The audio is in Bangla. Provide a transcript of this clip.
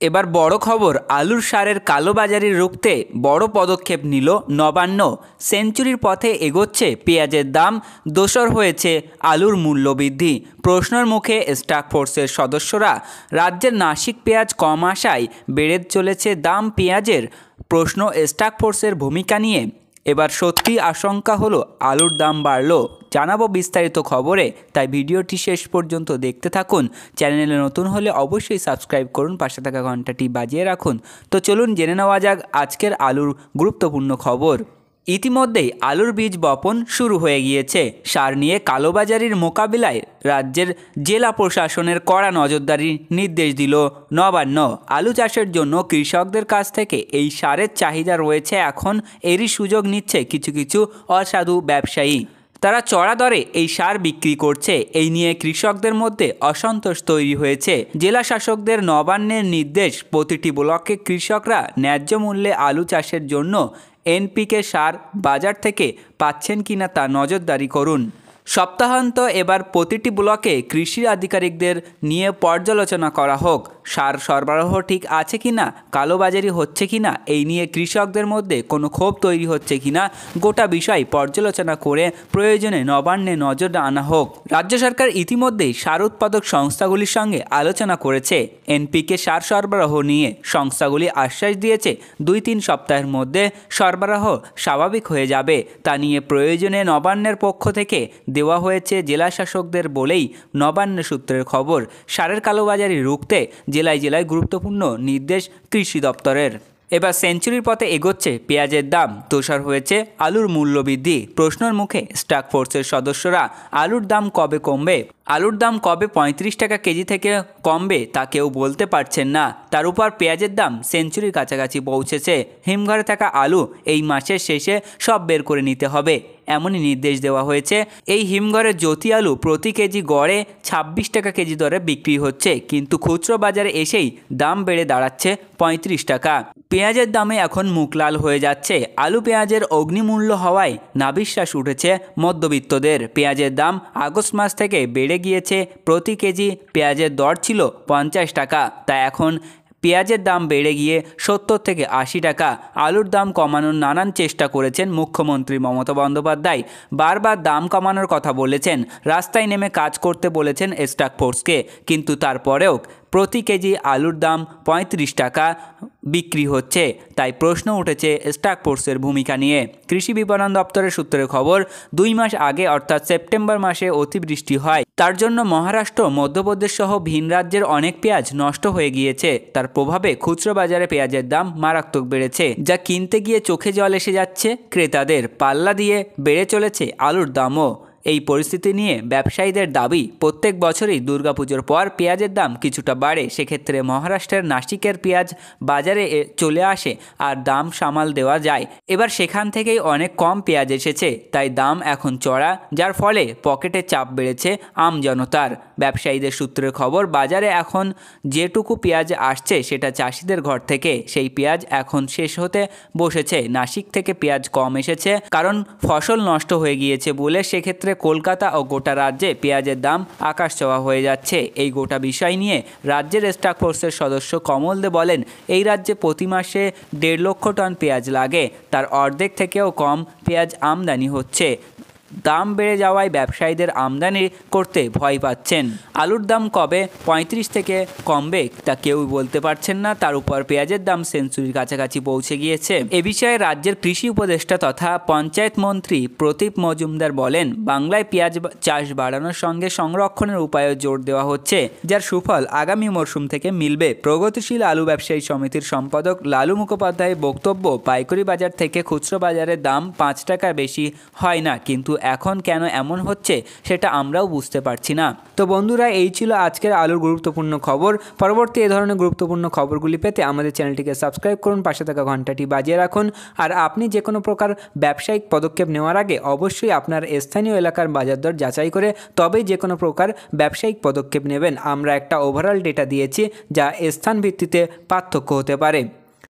এবার বড় খবর, আলুর সারের কালোবাজারি রুখতে বড় পদক্ষেপ নিল নবান্ন। সেঞ্চুরির পথে এগোচ্ছে পেঁয়াজের দাম, দোসর হয়েছে আলুর মূল্যবৃদ্ধি। প্রশ্নের মুখে স্টাক ফোর্সের সদস্যরা। রাজ্যের নাসিক পেঁয়াজ কম আসায় বেড়ে চলেছে দাম পেঁয়াজের। প্রশ্ন স্টাক ফোর্সের ভূমিকা নিয়ে। এবার সত্যি আশঙ্কা হলো আলুর দাম বাড়লো। জানাবো বিস্তারিত খবরে, তাই ভিডিওটি শেষ পর্যন্ত দেখতে থাকুন। চ্যানেলে নতুন হলে অবশ্যই সাবস্ক্রাইব করুন, পাশে থাকা ঘন্টাটি বাজিয়ে রাখুন। তো চলুন জেনে নেওয়া যাক আজকের আলুর গুরুত্বপূর্ণ খবর। ইতিমধ্যেই আলুর বীজ বপন শুরু হয়ে গিয়েছে। সার নিয়ে কালোবাজারির মোকাবিলায় রাজ্যের জেলা প্রশাসনের কড়া নজরদারি নির্দেশ দিল নবান্ন। আলু চাষের জন্য কৃষকদের কাছ থেকে এই সারের চাহিদা রয়েছে এখন, এরই সুযোগ নিচ্ছে কিছু কিছু অসাধু ব্যবসায়ী। তারা চড়া দরে এই সার বিক্রি করছে। এই নিয়ে কৃষকদের মধ্যে অসন্তোষ তৈরি হয়েছে। জেলা শাসকদের নবান্নের নির্দেশ, প্রতিটি ব্লকে কৃষকরা ন্যায্য মূল্যে আলু চাষের জন্য এনপিকে সার বাজার থেকে পাচ্ছেন কিনা তা নজরদারি করুন। সপ্তাহান্ত এবার প্রতিটি ব্লকে কৃষি আধিকারিকদের নিয়ে পর্যালোচনা করা হোক। সার সরবরাহ ঠিক আছে কিনা, কালোবাজারি হচ্ছে কিনা, এই নিয়ে কৃষকদের মধ্যে কোনো ক্ষোভ তৈরি হচ্ছে কিনা, গোটা বিষয় পর্যালোচনা করে প্রয়োজনে নবান্নে নজর আনা হোক। রাজ্য সরকার ইতিমধ্যেই সার উৎপাদক সংস্থাগুলির সঙ্গে আলোচনা করেছে এনপিকে সার সরবরাহ নিয়ে। সংস্থাগুলি আশ্বাস দিয়েছে 2-3 সপ্তাহের মধ্যে সরবরাহ স্বাভাবিক হয়ে যাবে। তা নিয়ে প্রয়োজনে নবান্নের পক্ষ থেকে দেওয়া হয়েছে জেলা শাসকদের বলেই নবান্ন সূত্রের খবর। সারের কালোবাজারি রুখতে জেলায় জেলায় গুরুত্বপূর্ণ নির্দেশ কৃষি দপ্তরের। এবার সেঞ্চুরির পথে এগোচ্ছে পেঁয়াজের দাম, তোষার হয়েছে আলুর মূল্যবৃদ্ধি। প্রশ্নের মুখে স্টাক ফোর্সের সদস্যরা। আলুর দাম কবে কমবে? আলুর দাম কবে 35 টাকা কেজি থেকে কমবে তা কেউ বলতে পারছেন না। তার উপর পেঁয়াজের দাম সেঞ্চুরির কাছাকাছি পৌঁছেছে। হিমঘরে থাকা আলু এই মাসের শেষে সব বের করে নিতে হবে, এমনই নির্দেশ দেওয়া হয়েছে। এই হিমঘরে জ্যোতি আলু প্রতি কেজি গড়ে 26 টাকা কেজি দরে বিক্রি হচ্ছে, কিন্তু খুচরো বাজারে এসেই দাম বেড়ে দাঁড়াচ্ছে 35 টাকা। পেঁয়াজের দামে এখন মুখ লাল হয়ে যাচ্ছে। আলু পেঁয়াজের অগ্নিমূল্য হওয়ায় নাভিশ্বাস উঠেছে মধ্যবিত্তদের। পেঁয়াজের দাম আগস্ট মাস থেকে বেড়ে গিয়েছে। প্রতি কেজি পেঁয়াজের দর ছিল 50 টাকা, তা এখন পেঁয়াজের দাম বেড়ে গিয়ে 70 থেকে 80 টাকা। আলুর দাম কমানোর নানান চেষ্টা করেছেন মুখ্যমন্ত্রী মমতা বন্দ্যোপাধ্যায়। বারবার দাম কমানোর কথা বলেছেন, রাস্তায় নেমে কাজ করতে বলেছেন স্টাক ফোর্সকে, কিন্তু তারপরেও প্রতি কেজি আলুর দাম 35 টাকা বিক্রি হচ্ছে। তাই প্রশ্ন উঠেছে স্টাক ফোর্সের ভূমিকা নিয়ে। কৃষি বিপণন দপ্তরের সূত্রের খবর, 2 মাস আগে অর্থাৎ সেপ্টেম্বর মাসে অতিবৃষ্টি হয়। তার জন্য মহারাষ্ট্র, মধ্যপ্রদেশ সহ ভিন রাজ্যের অনেক পেঁয়াজ নষ্ট হয়ে গিয়েছে। তার প্রভাবে খুচরো বাজারে পেঁয়াজের দাম মারাত্মক বেড়েছে, যা কিনতে গিয়ে চোখে জল এসে যাচ্ছে ক্রেতাদের। পাল্লা দিয়ে বেড়ে চলেছে আলুর দামও। এই পরিস্থিতি নিয়ে ব্যবসায়ীদের দাবি, প্রত্যেক বছরই দুর্গাপুজোর পর পেঁয়াজের দাম কিছুটা বাড়ে। সেক্ষেত্রে মহারাষ্ট্রের নাসিকের পেঁয়াজ বাজারে চলে আসে আর দাম সামাল দেওয়া যায়। এবার সেখান থেকেই অনেক কম পেঁয়াজ এসেছে, তাই দাম এখন চড়া, যার ফলে পকেটে চাপ বেড়েছে আমজনতার। ব্যবসায়ীদের সূত্রের খবর, বাজারে এখন যেটুকু পেঁয়াজ আসছে সেটা চাষিদের ঘর থেকে। সেই পেঁয়াজ এখন শেষ হতে বসেছে। নাসিক থেকে পেঁয়াজ কম এসেছে কারণ ফসল নষ্ট হয়ে গিয়েছে বলে। সেক্ষেত্রে কলকাতা ও গোটা রাজ্যে পেঁয়াজের দাম আকাশ ছোঁয়া হয়ে যাচ্ছে। এই গোটা বিষয় নিয়ে রাজ্যের স্টাক ফোর্সের সদস্য কমল দে বলেন, এই রাজ্যে প্রতি মাসে 1.5 লক্ষ টন পেঁয়াজ লাগে, তার অর্ধেক থেকেও কম পেঁয়াজ আমদানি হচ্ছে। দাম বেড়ে যাওয়ায় ব্যবসায়ীদের আমদানি করতে ভয় পাচ্ছেন। আলুর দাম কবে 35 থেকে কমবে তা কেউ বলতে পারছেন না। তার উপর পেঁয়াজের দাম সেঞ্চুরির কাছাকাছি পৌঁছে গিয়েছে। এ বিষয়ে রাজ্যের কৃষি উপদেষ্টা তথা পঞ্চায়েত মন্ত্রী প্রদীপ মজুমদার বলেন, বাংলায় পেঁয়াজ চাষ বাড়ানোর সঙ্গে সংরক্ষণের উপায়ও জোর দেওয়া হচ্ছে, যার সুফল আগামী মরশুম থেকে মিলবে। প্রগতিশীল আলু ব্যবসায়ী সমিতির সম্পাদক লালু মুখোপাধ্যায়ের বক্তব্য, পাইকারি বাজার থেকে খুচরো বাজারের দাম 5 টাকার বেশি হয় না, কিন্তু এখন কেন এমন হচ্ছে সেটা আমরাও বুঝতে পারছি না। তো বন্ধুরা, এই ছিল আজকের আলুর গুরুত্বপূর্ণ খবর। পরবর্তী এই ধরনের গুরুত্বপূর্ণ খবরগুলি পেতে আমাদের চ্যানেলটিকে সাবস্ক্রাইব করুন, পাশে থাকা ঘন্টাটি বাজিয়ে রাখুন। আর আপনি যে কোনো প্রকার ব্যবসায়িক পদক্ষেপ নেওয়ার আগে অবশ্যই আপনার স্থানীয় এলাকার বাজার দর যাচাই করে তবেই যে কোনো প্রকার ব্যবসায়িক পদক্ষেপ নেবেন। আমরা একটা ওভারঅল ডেটা দিয়েছি যা স্থান ভিত্তিতে পার্থক্য হতে পারে।